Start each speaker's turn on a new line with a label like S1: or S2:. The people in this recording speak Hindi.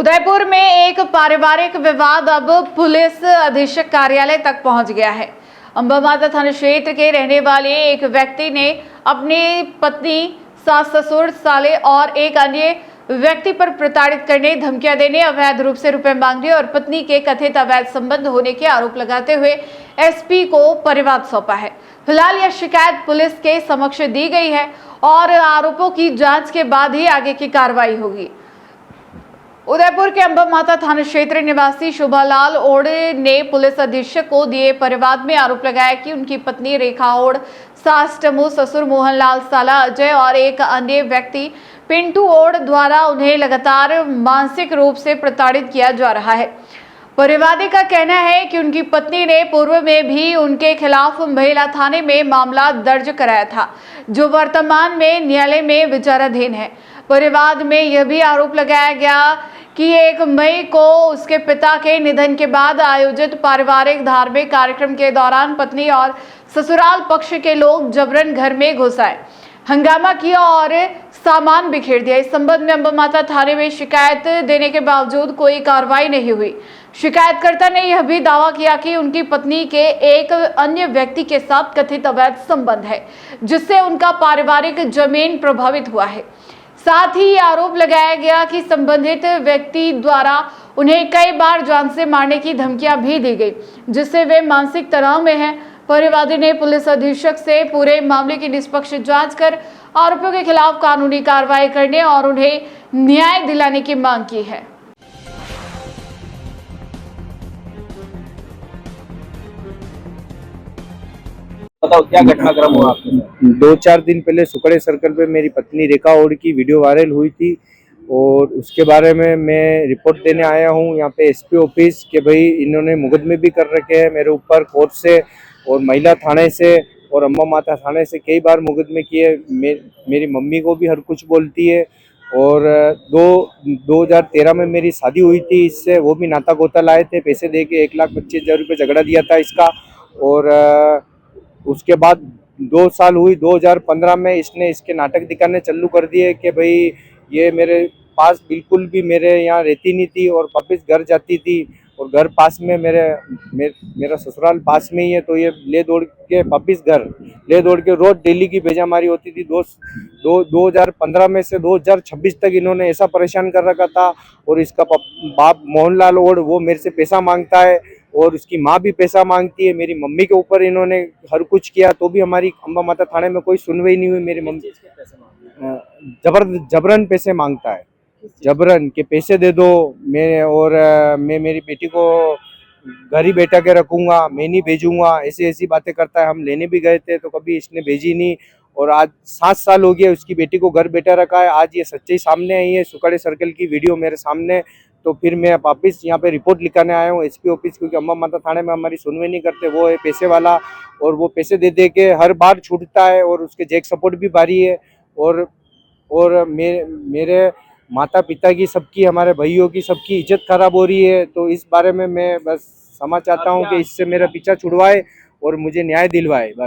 S1: उदयपुर में एक पारिवारिक विवाद अब पुलिस अधीक्षक कार्यालय तक पहुंच गया है। अंबा माता थाना क्षेत्र के रहने वाले एक व्यक्ति ने अपनी पत्नी, सास ससुर, साले और एक अन्य व्यक्ति पर प्रताड़ित करने, धमकियां देने, अवैध रूप से रुपए मांगने और पत्नी के कथित अवैध संबंध होने के आरोप लगाते हुए एसपी को परिवाद सौंपा है। फिलहाल यह शिकायत पुलिस के समक्ष दी गई है और आरोपों की जांच के बाद ही आगे की कार्रवाई होगी। उदयपुर के अंबा माता थाना क्षेत्र निवासी शोभालाल ओड़ ने पुलिस अधीक्षक को दिए परिवाद में आरोप लगाया कि उनकी पत्नी रेखा ओड़, सास टमू, ससुर मोहनलाल, साला अजय और एक अन्य व्यक्ति पिंटू ओड़ द्वारा उन्हें लगातार मानसिक रूप से प्रताड़ित किया जा रहा है। परिवादी का कहना है कि उनकी पत्नी ने पूर्व में भी उनके खिलाफ महिला थाने में मामला दर्ज कराया था, जो वर्तमान में न्यायालय में विचाराधीन है। परिवाद में यह भी आरोप लगाया गया कि 1 मई को उसके पिता के निधन के बाद आयोजित पारिवारिक धार्मिक कार्यक्रम के दौरान पत्नी और ससुराल पक्ष के लोग जबरन घर में घुस आए, हंगामा किया और सामान बिखेर दिया। इस संबंध में अंबा माता थाने में शिकायत देने के बावजूद कोई कार्रवाई नहीं हुई। शिकायतकर्ता ने यह भी दावा किया कि उनकी पत्नी के एक अन्य व्यक्ति के साथ कथित अवैध संबंध है, जिससे उनका पारिवारिक जमीन प्रभावित हुआ है। साथ ही आरोप लगाया गया कि संबंधित व्यक्ति द्वारा उन्हें कई बार जान से मारने की धमकियां भी दी गई, जिससे वे मानसिक तनाव में हैं। परिवादी ने पुलिस अधीक्षक से पूरे मामले की निष्पक्ष जांच कर आरोपियों के खिलाफ कानूनी कार्रवाई करने और उन्हें न्याय दिलाने की मांग की है।
S2: बताओ क्या घटनाक्रम हुआ आपके साथ?
S3: 2-4 दिन पहले सुकड़े सर्कल पे मेरी पत्नी रेखा ओड़ की वीडियो वायरल हुई थी और उसके बारे में मैं रिपोर्ट देने आया हूँ यहाँ पे एसपी ऑफिस के भाई इन्होंने मुकदमे भी कर रखे हैं मेरे ऊपर कोर्ट से और महिला थाने से और अम्बा माता थाने से कई बार मुकदमे किए। मेरी मम्मी को भी हर कुछ बोलती है और 2013 में मेरी शादी हुई थी इससे, वो भी नाता गोता लाए थे, पैसे दे के 1,25,000 रुपये झगड़ा दिया था इसका। और उसके बाद 2 साल हुई, 2015 में इसने इसके नाटक दिखाने चालू कर दिए कि भाई ये मेरे पास बिल्कुल भी मेरे यहाँ रहती नहीं थी और वापस घर जाती थी और घर पास में मेरा ससुराल पास में ही है, तो ये ले दौड़ के वापस घर ले दौड़ के रोज डेली की भेजामारी होती थी। 2015 में से 2026 तक इन्होंने ऐसा परेशान कर रखा था। और इसका बाप मोहनलाल ओड़ वो मेरे से पैसा मांगता है और उसकी माँ भी पैसा मांगती है। मेरी मम्मी के ऊपर इन्होंने हर कुछ किया तो भी हमारी अंबा माता थाने में कोई सुनवाई नहीं हुई। मेरी मम्मी जबरन पैसे मांगता है, जबरन के पैसे दे दो, मैं मेरी बेटी को घर ही बैठा के रखूंगा, मैं नहीं भेजूंगा, ऐसी बातें करता है। हम लेने भी गए थे तो कभी इसने भेजी नहीं और आज 7 साल हो गया उसकी बेटी को घर बैठा रखा है। आज ये सच्चाई सामने आई है, सुकड़े सर्कल की वीडियो मेरे सामने, तो फिर मैं वापिस यहाँ पे रिपोर्ट लिखाने आया हूँ एसपी ऑफिस, क्योंकि अम्बा माता थाने में हमारी सुनवाई नहीं करते। वो है पैसे वाला और वो पैसे दे दे के हर बार छूटता है और उसके जैक सपोर्ट भी भारी है। और मेरे माता पिता की, सबकी, हमारे भाइयों की, सबकी इज्जत खराब हो रही है। तो इस बारे में मैं बस क्षमा चाहता हूँ कि इससे मेरा पीछा छुड़वाए और मुझे न्याय दिलवाए।